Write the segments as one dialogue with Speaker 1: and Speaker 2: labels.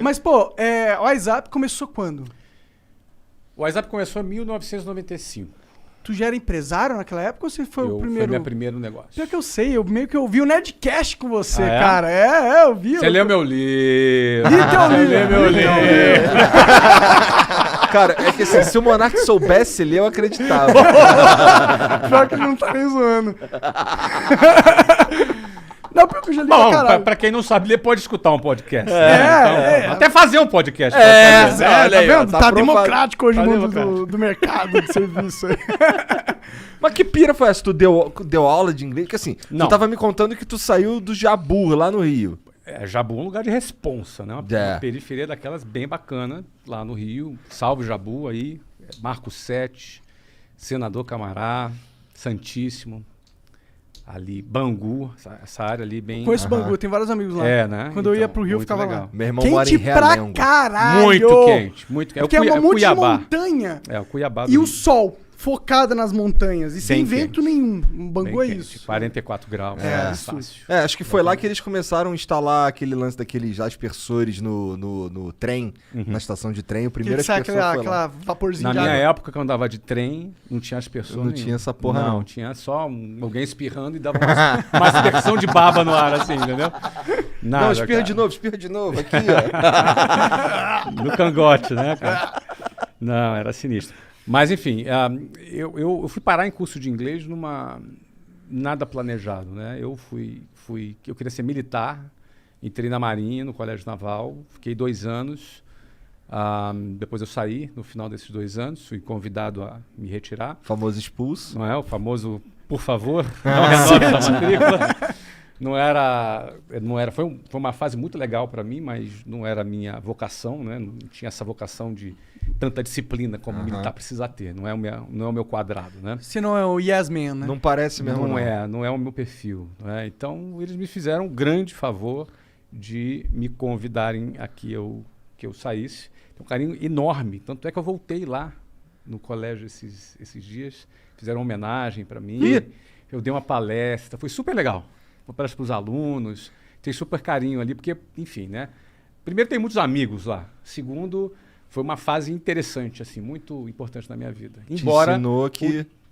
Speaker 1: Mas, pô, o WhatsApp começou quando?
Speaker 2: O WhatsApp começou em 1995.
Speaker 1: Tu já era empresário naquela época ou você foi o primeiro?
Speaker 2: Foi meu primeiro negócio.
Speaker 1: Pior que eu sei, eu meio que ouvi o Nerdcast com você,
Speaker 2: Ah, é?
Speaker 1: cara. Eu vi.
Speaker 2: Você leu meu livro.
Speaker 1: Li teu livro.
Speaker 2: Leu meu livro.
Speaker 3: Cara, é que assim, se o Monark soubesse ler, eu acreditava.
Speaker 1: Pior que ele não tá nem zoando. Não, porque eu já li pra
Speaker 2: Bom,
Speaker 1: caralho.
Speaker 2: pra quem não sabe ler, pode escutar um podcast. Até fazer um podcast.
Speaker 3: olha aí,
Speaker 1: tá
Speaker 3: ó,
Speaker 1: vendo?
Speaker 3: tá
Speaker 1: Tá
Speaker 3: aprovado.
Speaker 1: democrático hoje o
Speaker 2: Tá
Speaker 1: mundo
Speaker 2: democrático.
Speaker 1: do mercado de serviço aí.
Speaker 3: Mas que pira foi essa? Tu deu aula de inglês? Que assim,
Speaker 2: Não.
Speaker 3: tu tava me contando que tu saiu do Jabur, lá no Rio.
Speaker 2: Jabu é um lugar de responsa, né? Uma periferia daquelas bem bacana, lá no Rio. Salve Jabu aí, Marco 7, Senador Camará, Santíssimo, ali, Bangu, essa área ali bem...
Speaker 1: Conheço Bangu, tem vários amigos lá.
Speaker 2: né?
Speaker 1: Quando eu ia
Speaker 2: Então,
Speaker 1: pro Rio, eu
Speaker 2: muito
Speaker 1: ficava
Speaker 2: legal.
Speaker 1: lá.
Speaker 3: Meu irmão mora em
Speaker 1: Quente pra
Speaker 3: Realengo.
Speaker 1: caralho.
Speaker 2: Muito quente, muito quente.
Speaker 1: Porque é um monte de
Speaker 2: Cuiabá.
Speaker 1: montanha.
Speaker 2: É, o Cuiabá do
Speaker 1: E o
Speaker 2: Rio.
Speaker 1: sol, focada nas montanhas. E sem
Speaker 2: Bem
Speaker 1: vento
Speaker 2: quente.
Speaker 1: nenhum. Um Bangu
Speaker 2: Bem
Speaker 1: é
Speaker 2: quente,
Speaker 1: isso.
Speaker 2: 44 graus.
Speaker 1: É,
Speaker 2: fácil.
Speaker 3: Acho que foi lá que eles começaram a instalar aquele lance daqueles aspersores no trem, na estação de trem. O primeiro
Speaker 1: Que sai
Speaker 3: aspersor foi lá.
Speaker 1: aquela vaporzinho
Speaker 2: Na
Speaker 1: de
Speaker 2: minha
Speaker 1: água.
Speaker 2: época, quando eu andava de trem, não tinha aspersor
Speaker 3: Não
Speaker 2: nenhum.
Speaker 3: tinha essa porra, não.
Speaker 2: Tinha só alguém espirrando e dava uma aspersão de baba no ar, assim, entendeu? Nada,
Speaker 3: Não, espirra
Speaker 2: cara.
Speaker 3: de novo, aqui, ó.
Speaker 2: No cangote, né, cara? Não, era sinistro. Mas, enfim, eu fui parar em curso de inglês nada planejado, né? Eu queria ser militar, entrei na Marinha, no Colégio Naval, fiquei 2 anos. Depois eu saí no final desses 2 anos, fui convidado a me retirar.
Speaker 3: Famoso expulso.
Speaker 2: Não é? O famoso, por favor, não renove essa matrícula. Foi uma fase muito legal para mim, mas não era a minha vocação, né? Não tinha essa vocação de tanta disciplina como militar precisa ter. Não é o meu quadrado, né?
Speaker 1: Você não é o Yes Man, né?
Speaker 3: Não parece mesmo,
Speaker 2: Não é o meu perfil. Né? Então, eles me fizeram um grande favor de me convidarem a que eu saísse. Tem um carinho enorme. Tanto é que eu voltei lá no colégio esses dias. Fizeram uma homenagem para mim. Eu dei uma palestra. Foi super legal. Uma palestra para os alunos. Tem super carinho ali, porque, enfim, né? Primeiro, tem muitos amigos lá. Segundo, foi uma fase interessante, assim, muito importante na minha vida. Embora
Speaker 3: te ensinou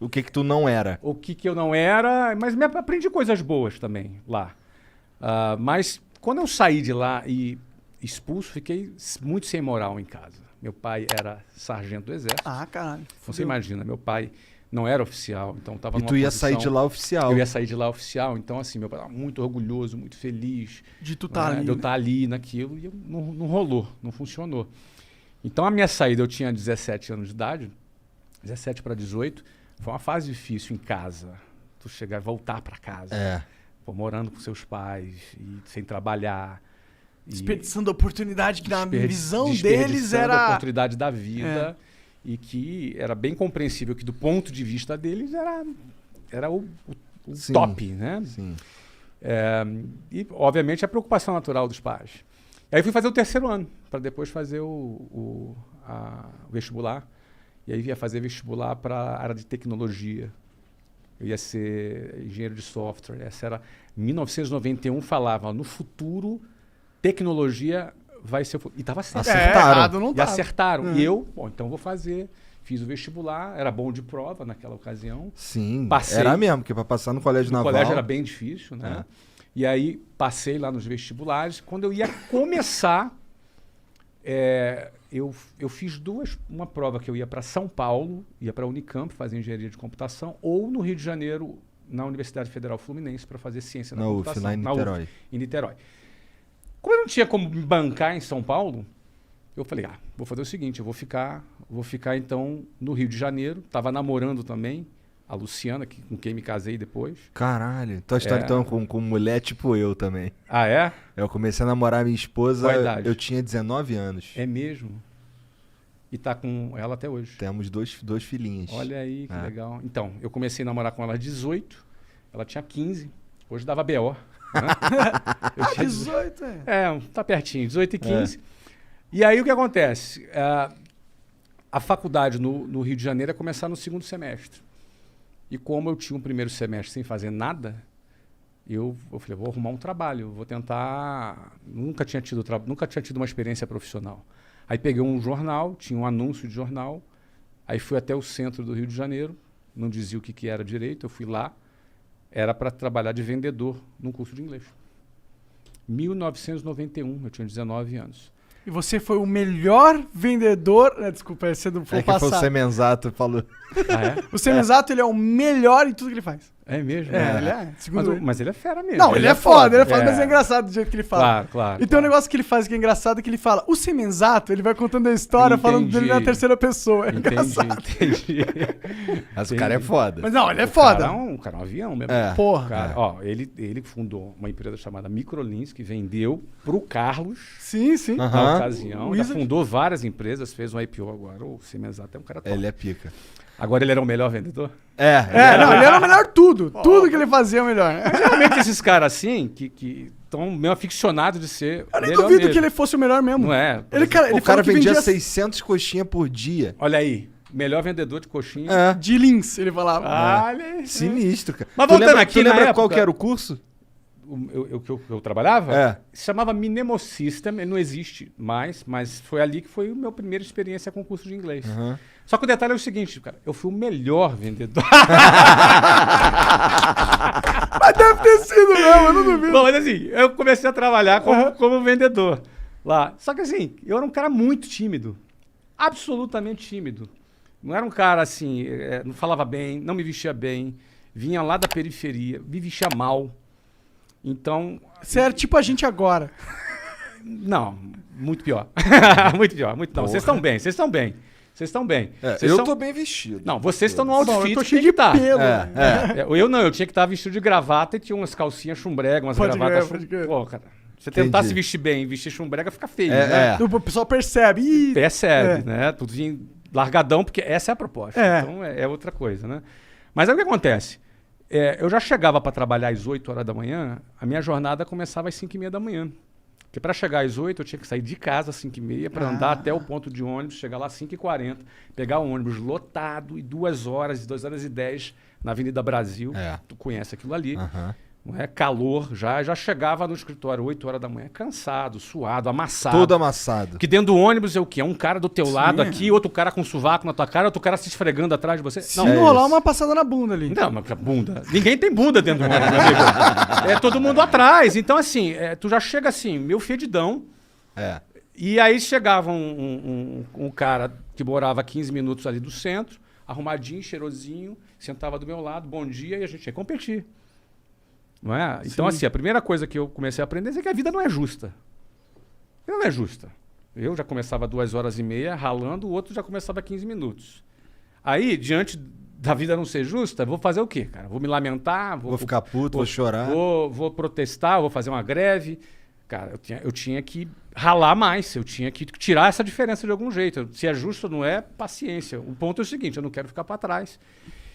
Speaker 3: o que tu não era.
Speaker 2: o que eu não era, mas aprendi coisas boas também lá. Mas quando eu saí de lá e expulso, fiquei muito sem moral em casa. Meu pai era sargento do exército.
Speaker 1: Caralho.
Speaker 2: Você imagina, meu pai não era oficial, então estava
Speaker 3: E
Speaker 2: numa
Speaker 3: tu ia
Speaker 2: posição...
Speaker 3: sair de lá oficial.
Speaker 2: Eu ia sair de lá oficial, então assim, meu pai estava muito orgulhoso, muito feliz.
Speaker 1: De tu tá ali.
Speaker 2: De eu estar ali naquilo, e não rolou, não funcionou. Então a minha saída, eu tinha 17 anos de idade, 17 para 18, foi uma fase difícil em casa. Tu chegar e voltar para casa, morando com seus pais, e sem trabalhar.
Speaker 1: Desperdiçando a oportunidade que na visão deles
Speaker 2: Desperdiçando a
Speaker 1: era...
Speaker 2: oportunidade da vida. E que era bem compreensível que do ponto de vista deles era o
Speaker 3: Sim,
Speaker 2: top, né?
Speaker 3: Sim.
Speaker 2: E, obviamente, a preocupação natural dos pais. Aí fui fazer o 3º ano, para depois fazer o vestibular. E aí ia fazer vestibular para a área de tecnologia. Eu ia ser engenheiro de software. Essa era... 1991 falava, no futuro, tecnologia vai ser... E estava certo.
Speaker 3: Acertaram.
Speaker 1: não
Speaker 2: E
Speaker 1: tava.
Speaker 2: acertaram. E eu, então vou fazer. Fiz o vestibular, era bom de prova naquela ocasião.
Speaker 3: Sim,
Speaker 2: Passei.
Speaker 3: era mesmo, porque pra passar no colégio
Speaker 2: O
Speaker 3: naval...
Speaker 2: colégio era bem difícil, né? E aí passei lá nos vestibulares. Quando eu ia começar, eu fiz uma prova que eu ia para São Paulo, ia para a Unicamp fazer engenharia de computação, ou no Rio de Janeiro, na Universidade Federal Fluminense, para fazer ciência da computação.
Speaker 3: lá em Niterói.
Speaker 2: Em Niterói. Como eu não tinha como me bancar em São Paulo, eu falei, vou fazer o seguinte, eu vou ficar então no Rio de Janeiro. Estava namorando também a Luciana, com quem me casei depois.
Speaker 3: Caralho, tua história então com mulher tipo eu também.
Speaker 2: Ah, é?
Speaker 3: Eu comecei a namorar minha esposa,
Speaker 2: Qual a idade?
Speaker 3: eu tinha 19 anos.
Speaker 2: É mesmo? E tá com ela até hoje.
Speaker 3: Temos dois filhinhos.
Speaker 2: Olha aí, que legal. Então, eu comecei a namorar com ela aos 18, ela tinha 15, hoje dava BO. Né? Eu tinha
Speaker 1: 18,
Speaker 2: tá pertinho, 18 e 15. E aí o que acontece? A faculdade no Rio de Janeiro ia começar no 2º semestre. E como eu tinha um 1º semestre sem fazer nada, eu falei, vou arrumar um trabalho, vou tentar... Nunca tinha tido uma experiência profissional. Aí peguei um jornal, tinha um anúncio de jornal, aí fui até o centro do Rio de Janeiro, não dizia o que era direito, eu fui lá, era para trabalhar de vendedor num curso de inglês. 1991, eu tinha 19 anos.
Speaker 1: E você foi o melhor vendedor... Desculpa, você não foi
Speaker 3: É que foi o
Speaker 1: passado.
Speaker 3: Semenzato falou.
Speaker 2: Ah, é?
Speaker 1: O Semenzato, ele é o melhor em tudo que ele faz.
Speaker 2: É mesmo?
Speaker 1: Ele é. Segundo ele.
Speaker 2: Mas ele é fera mesmo.
Speaker 1: Não, ele é foda, mas é
Speaker 2: É.
Speaker 1: engraçado do jeito que ele fala.
Speaker 2: Claro, claro.
Speaker 1: E tem um negócio que ele faz que é engraçado, que ele fala, o Semenzato, ele vai contando a história, falando dele na terceira pessoa. É engraçado.
Speaker 2: Entendi.
Speaker 3: Mas o cara é foda.
Speaker 1: Mas não, ele é
Speaker 2: O
Speaker 1: foda.
Speaker 2: cara é um avião mesmo.
Speaker 3: É.
Speaker 1: Porra.
Speaker 2: Cara, ó, ele fundou uma empresa chamada Microlins, que vendeu pro Carlos,
Speaker 1: Sim, sim.
Speaker 3: Aham.
Speaker 2: na ocasião.
Speaker 1: O
Speaker 2: Já
Speaker 1: Wizard.
Speaker 2: fundou várias empresas, fez um IPO agora. O Semenzato é um cara top.
Speaker 3: Ele é pica.
Speaker 2: Agora ele era o melhor vendedor?
Speaker 1: É, não, ele era o melhor tudo. Tudo que ele fazia é o melhor.
Speaker 2: Geralmente esses caras assim, que estão meio aficionados de ser
Speaker 1: Eu nem
Speaker 2: melhor
Speaker 1: duvido
Speaker 2: mesmo.
Speaker 1: que ele fosse o melhor mesmo.
Speaker 2: Não é?
Speaker 1: Ele, cara, ele
Speaker 3: O cara
Speaker 1: falou que
Speaker 3: vendia 600 coxinhas por dia.
Speaker 2: Olha aí, melhor vendedor de coxinha.
Speaker 3: É.
Speaker 1: de Lins, ele falava.
Speaker 2: Olha aí.
Speaker 3: Sinistro, cara.
Speaker 2: Mas
Speaker 3: Tu
Speaker 2: voltando
Speaker 3: lembra,
Speaker 2: aqui,
Speaker 3: tu lembra
Speaker 2: na
Speaker 3: qual
Speaker 2: época-
Speaker 3: que era o curso?
Speaker 2: Eu trabalhava?
Speaker 3: É.
Speaker 2: Se chamava Minemo System, ele não existe mais, mas foi ali que foi a minha primeira experiência com curso de inglês.
Speaker 3: Aham.
Speaker 2: Só que o detalhe é o seguinte, cara, eu fui o melhor vendedor.
Speaker 1: Mas deve ter sido mesmo, eu não duvido.
Speaker 2: Bom, mas assim, eu comecei a trabalhar como vendedor lá. Só que assim, eu era um cara muito tímido. Absolutamente tímido. Não era um cara assim, não falava bem, não me vestia bem, vinha lá da periferia, me vestia mal. Então,
Speaker 1: Você era tipo a gente agora.
Speaker 2: não, muito pior. Muito pior, muito não. Vocês estão bem, vocês estão bem. Vocês estão bem.
Speaker 3: É,
Speaker 2: Vocês
Speaker 3: eu
Speaker 2: são-
Speaker 3: tô bem vestido.
Speaker 2: Não, vocês estão no
Speaker 1: Bom, eu
Speaker 2: outfit
Speaker 1: tô
Speaker 2: que
Speaker 1: cheio
Speaker 2: tem
Speaker 1: de
Speaker 2: que estar.
Speaker 1: pelo.
Speaker 2: Eu não, eu tinha que estar vestido de gravata e tinha umas calcinhas chumbrega, umas
Speaker 1: Pode
Speaker 2: gravatas
Speaker 1: crer, pode crer.
Speaker 2: Pô, cara, você tentar
Speaker 3: Entendi.
Speaker 2: se vestir bem e vestir chumbrega fica feio,
Speaker 3: É,
Speaker 2: né?
Speaker 3: é.
Speaker 1: O pessoal percebe. Ih,
Speaker 2: Percebe,
Speaker 1: É.
Speaker 2: né? Tudo vinha largadão, porque essa é a proposta.
Speaker 1: É.
Speaker 2: Então é outra coisa, né? Mas aí o que acontece? Eu já chegava para trabalhar às 8 horas da manhã, a minha jornada começava às 5h30 da manhã. Porque para chegar às 8 eu tinha que sair de casa às 5h30 para andar até o ponto de ônibus, chegar lá às 5h40, pegar o ônibus lotado e 2 horas, 2h10 na Avenida Brasil.
Speaker 3: É.
Speaker 2: Tu conhece aquilo ali.
Speaker 3: Aham.
Speaker 2: Não é? Calor já chegava no escritório 8 horas da manhã, cansado, suado, amassado.
Speaker 3: Todo amassado.
Speaker 2: Porque dentro do ônibus é o quê? É um cara do teu
Speaker 1: Sim.
Speaker 2: lado aqui, outro cara com sovaco na tua cara, outro cara se esfregando atrás de você.
Speaker 1: se
Speaker 2: Não,
Speaker 1: não
Speaker 3: é
Speaker 1: rolar
Speaker 3: isso.
Speaker 1: uma passada na bunda ali.
Speaker 2: não, mas que bunda. Ninguém tem bunda dentro do ônibus, meu amigo. É todo mundo atrás. Então, assim, tu já chega assim, meio fedidão.
Speaker 3: É.
Speaker 2: E aí chegava um cara que morava a 15 minutos ali do centro, arrumadinho, cheirosinho, sentava do meu lado, bom dia, e a gente ia competir. Não é? Então,
Speaker 1: Sim.
Speaker 2: assim, a primeira coisa que eu comecei a aprender é que a vida não é justa. Ela não é justa. Eu já começava 2h30 ralando, o outro já começava 15 minutos. Aí, diante da vida não ser justa, vou fazer o quê, cara? Vou me lamentar?
Speaker 3: Vou ficar puto, vou chorar.
Speaker 2: Vou protestar, vou fazer uma greve. Cara, eu tinha que ralar mais, eu tinha que tirar essa diferença de algum jeito. Se é justo ou não é, paciência. O ponto é o seguinte, eu não quero ficar para trás.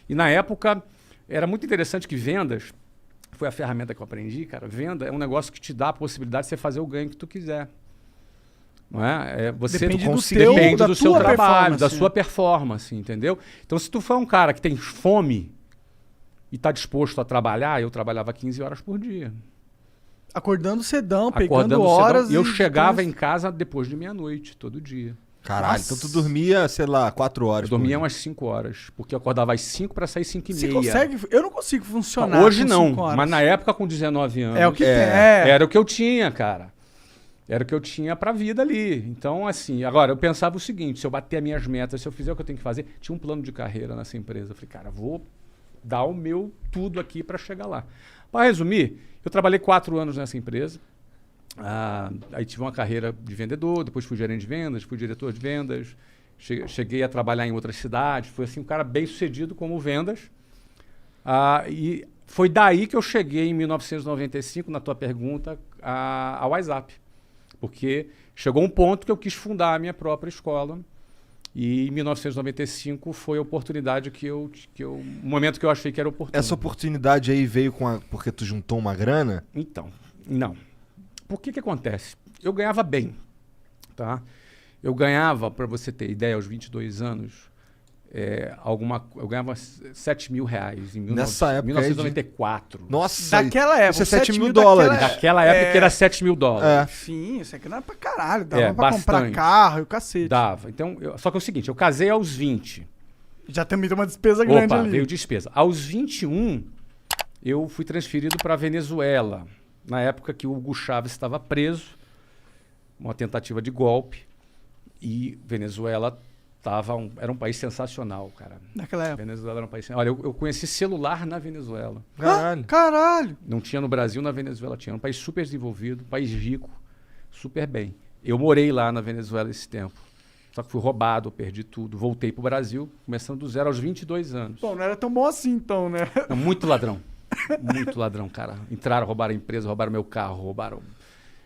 Speaker 2: E na época, era muito interessante que vendas, foi a ferramenta que eu aprendi, cara. Venda é um negócio que te dá a possibilidade de você fazer o ganho que tu quiser. Não é? Você
Speaker 1: Depende do
Speaker 2: depende
Speaker 1: teu- da
Speaker 2: do seu
Speaker 1: tua
Speaker 2: trabalho, da
Speaker 1: performance.
Speaker 2: sua performance, entendeu? Então, se tu for um cara que tem fome e está disposto a trabalhar, eu trabalhava 15 horas por dia.
Speaker 1: Acordando cedão, pegando
Speaker 2: Acordando
Speaker 1: horas.
Speaker 2: cedão, e eu chegava em casa depois de meia-noite, todo dia.
Speaker 3: Caralho,
Speaker 1: Nossa.
Speaker 3: então tu dormia, sei lá, 4 horas.
Speaker 2: Eu dormia
Speaker 3: por
Speaker 2: umas 5 horas, porque eu acordava às 5 para sair 5h30.
Speaker 1: Você consegue? Eu não consigo funcionar.
Speaker 2: Hoje
Speaker 1: com
Speaker 2: não,
Speaker 1: 5 horas.
Speaker 2: mas na época com 19 anos.
Speaker 1: É o que
Speaker 3: É.
Speaker 1: tem. É.
Speaker 2: Era o que eu tinha, cara. Era o que eu tinha pra vida ali. Então, assim, agora eu pensava o seguinte: se eu bater as minhas metas, se eu fizer o que eu tenho que fazer, tinha um plano de carreira nessa empresa. Eu falei, cara, vou dar o meu tudo aqui pra chegar lá. Para resumir, eu trabalhei 4 anos nessa empresa. Aí tive uma carreira de vendedor, depois fui gerente de vendas, fui diretor de vendas, cheguei a trabalhar em outras cidades, fui assim um cara bem sucedido como vendas. E foi daí que eu cheguei em 1995, na tua pergunta, ao WhatsApp. Porque chegou um ponto que eu quis fundar a minha própria escola. E em 1995 foi a oportunidade o momento que eu achei que era oportuno.
Speaker 3: Essa oportunidade aí veio porque tu juntou uma grana?
Speaker 2: Então, não. Por que acontece? Eu ganhava bem, tá? Eu ganhava, para você ter ideia, aos 22 anos, eu ganhava R$7.000 em
Speaker 3: Nessa época
Speaker 2: 1994.
Speaker 3: Nossa,
Speaker 1: Daquela época.
Speaker 3: isso é 7 mil
Speaker 1: daquela-
Speaker 3: dólares.
Speaker 2: Daquela época que era R$7.000.
Speaker 3: É.
Speaker 1: Sim, isso aqui não era pra caralho. Dava pra
Speaker 2: bastante.
Speaker 1: comprar carro e o cacete.
Speaker 2: Dava. Então, só que é o seguinte, eu casei aos 20.
Speaker 1: Já também tem uma despesa grande
Speaker 2: Opa,
Speaker 1: ali.
Speaker 2: veio despesa. Aos 21, eu fui transferido para Venezuela. Na época que o Hugo Chávez estava preso, uma tentativa de golpe. E Venezuela era um país sensacional, cara.
Speaker 1: Naquela época.
Speaker 2: Venezuela era um país... Olha, eu conheci celular na Venezuela.
Speaker 3: Caralho.
Speaker 1: Caralho.
Speaker 2: Não tinha no Brasil, na Venezuela tinha. Era um país super desenvolvido, um país rico, super bem. Eu morei lá na Venezuela esse tempo. Só que fui roubado, perdi tudo. Voltei pro Brasil, começando do zero aos 22 anos.
Speaker 1: Bom, não era tão bom assim então, né?
Speaker 2: Não, muito ladrão. Muito ladrão, cara. Entraram, roubaram a empresa, roubaram meu carro, roubaram...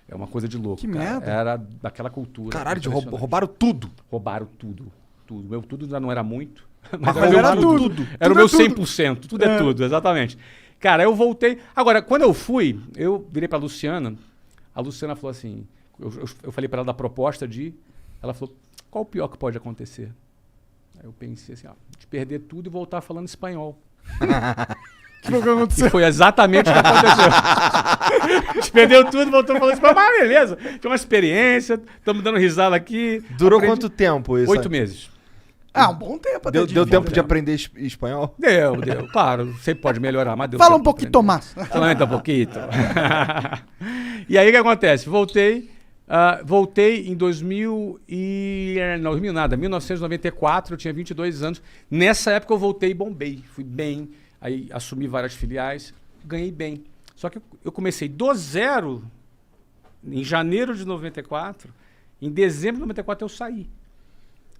Speaker 2: É uma coisa de louco,
Speaker 1: Que
Speaker 2: cara.
Speaker 1: merda.
Speaker 2: Era daquela cultura.
Speaker 3: Caralho,
Speaker 2: impressionante.
Speaker 3: roubaram tudo.
Speaker 2: Roubaram tudo. Tudo. Meu tudo já não era muito.
Speaker 3: Mas
Speaker 2: era
Speaker 1: era
Speaker 2: meu
Speaker 1: tudo.
Speaker 2: Era o
Speaker 1: Tudo é
Speaker 2: meu
Speaker 1: tudo.
Speaker 2: 100%. Tudo é tudo, exatamente. Cara, eu voltei... Agora, quando eu fui, eu virei pra Luciana. A Luciana falou assim... Eu falei pra ela da proposta de... Ela falou, qual o pior que pode acontecer? Aí eu pensei assim, ó, de perder tudo e voltar falando espanhol.
Speaker 1: Que foi o que aconteceu?
Speaker 2: E foi exatamente o que aconteceu. A gente perdeu tudo, voltou falando espanhol. Mas beleza, tinha uma experiência, estamos dando risada aqui.
Speaker 3: Durou
Speaker 2: Aprendi-
Speaker 3: quanto tempo isso?
Speaker 2: 8 meses.
Speaker 1: Ah, um bom tempo até
Speaker 3: Deu,
Speaker 1: de
Speaker 3: deu
Speaker 1: vida,
Speaker 3: tempo de
Speaker 1: né?
Speaker 3: aprender espanhol?
Speaker 2: Deu. Claro, sempre pode melhorar, mas deu
Speaker 1: Fala
Speaker 2: tempo
Speaker 1: um
Speaker 2: de
Speaker 1: pouquinho,
Speaker 2: aprender.
Speaker 1: Tomás.
Speaker 2: Solamente um pouquinho. E aí o que acontece? Voltei em 1994, eu tinha 22 anos. Nessa época eu voltei e bombei. Fui bem, aí assumi várias filiais, ganhei bem. Só que eu comecei do zero em janeiro de 94, em dezembro de 94 eu saí.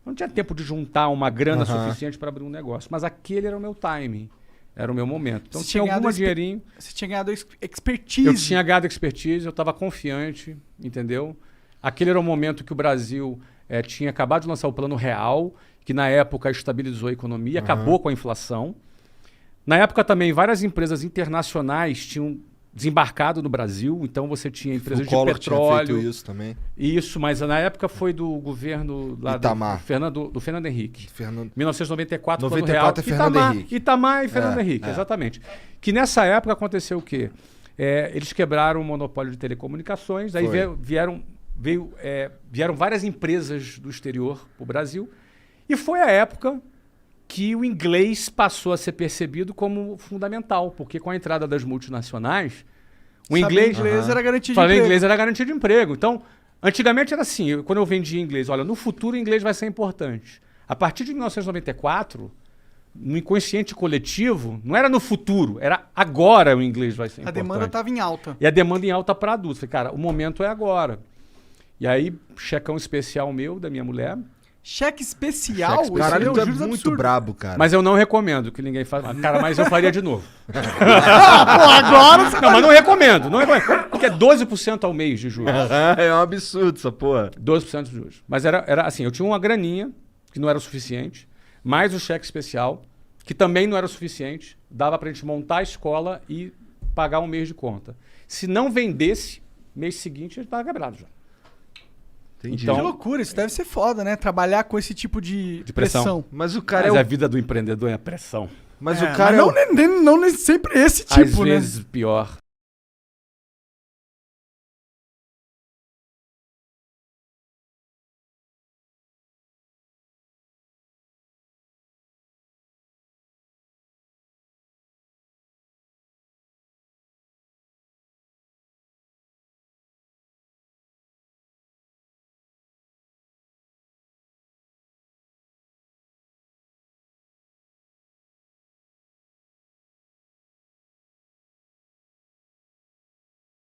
Speaker 2: Eu não tinha tempo de juntar uma grana suficiente para abrir um negócio, mas aquele era o meu timing. Era o meu momento. Então
Speaker 1: Você
Speaker 2: tinha
Speaker 1: tinha
Speaker 2: algum
Speaker 1: ganhado
Speaker 2: dinheirinho.
Speaker 1: Você tinha ganhado expertise.
Speaker 2: Eu tinha ganhado expertise, eu estava confiante, entendeu? Aquele era o momento que o Brasil tinha acabado de lançar o Plano Real, que na época estabilizou a economia, acabou com a inflação. Na época também, várias empresas internacionais tinham desembarcado no Brasil, então você tinha empresas
Speaker 3: O
Speaker 2: de
Speaker 3: Collor tinha
Speaker 2: petróleo.
Speaker 3: feito isso também.
Speaker 2: Isso, mas na época foi do governo lá
Speaker 3: Itamar.
Speaker 2: do Fernando Henrique.
Speaker 3: Fernando...
Speaker 2: 1994,
Speaker 3: 94
Speaker 2: Plano Real.
Speaker 3: é Fernando Henrique.
Speaker 2: Itamar e Fernando Henrique, exatamente. Que nessa época aconteceu o quê? Eles quebraram o monopólio de telecomunicações, aí
Speaker 3: Foi.
Speaker 2: vieram várias empresas do exterior para o Brasil, e foi a época que o inglês passou a ser percebido como fundamental, porque com a entrada das multinacionais, o
Speaker 1: Saber
Speaker 2: inglês...
Speaker 1: era garantia de
Speaker 2: Falar
Speaker 1: emprego.
Speaker 2: inglês era garantia de emprego. Então, antigamente era assim, quando eu vendia inglês, olha, no futuro o inglês vai ser importante. A partir de 1994, no inconsciente coletivo, não era no futuro, era agora o inglês vai ser
Speaker 1: A
Speaker 2: importante.
Speaker 1: demanda estava em alta.
Speaker 2: E a demanda em alta para adultos. Falei, cara, o momento é agora. E aí, checão especial meu, da minha mulher.
Speaker 1: Cheque especial?
Speaker 2: Cheque
Speaker 3: Caralho,
Speaker 1: Isso
Speaker 3: tu
Speaker 1: é
Speaker 3: é
Speaker 1: um juros
Speaker 3: muito
Speaker 1: absurdo.
Speaker 3: brabo, cara.
Speaker 2: Mas eu não recomendo que ninguém faça. Cara, mas eu faria de novo.
Speaker 1: Pô, agora você
Speaker 2: Não, mas não recomendo. Porque é 12% ao mês de juros.
Speaker 3: É um absurdo essa porra.
Speaker 2: 12% de juros. Mas era assim, eu tinha uma graninha, que não era o suficiente, mais o cheque especial, que também não era o suficiente, dava pra gente montar a escola e pagar um mês de conta. Se não vendesse, mês seguinte a gente tava quebrado já.
Speaker 3: Entendi.
Speaker 2: Então-
Speaker 1: Que loucura, isso deve ser foda, né? Trabalhar com esse tipo de
Speaker 2: pressão.
Speaker 3: Mas o cara
Speaker 2: Mas
Speaker 3: é
Speaker 2: a
Speaker 3: o...
Speaker 2: vida do empreendedor é a pressão.
Speaker 3: Mas
Speaker 1: É,
Speaker 3: o cara
Speaker 1: mas
Speaker 3: é o...
Speaker 1: não nem sempre esse
Speaker 2: Às
Speaker 1: tipo, né?
Speaker 2: vezes pior.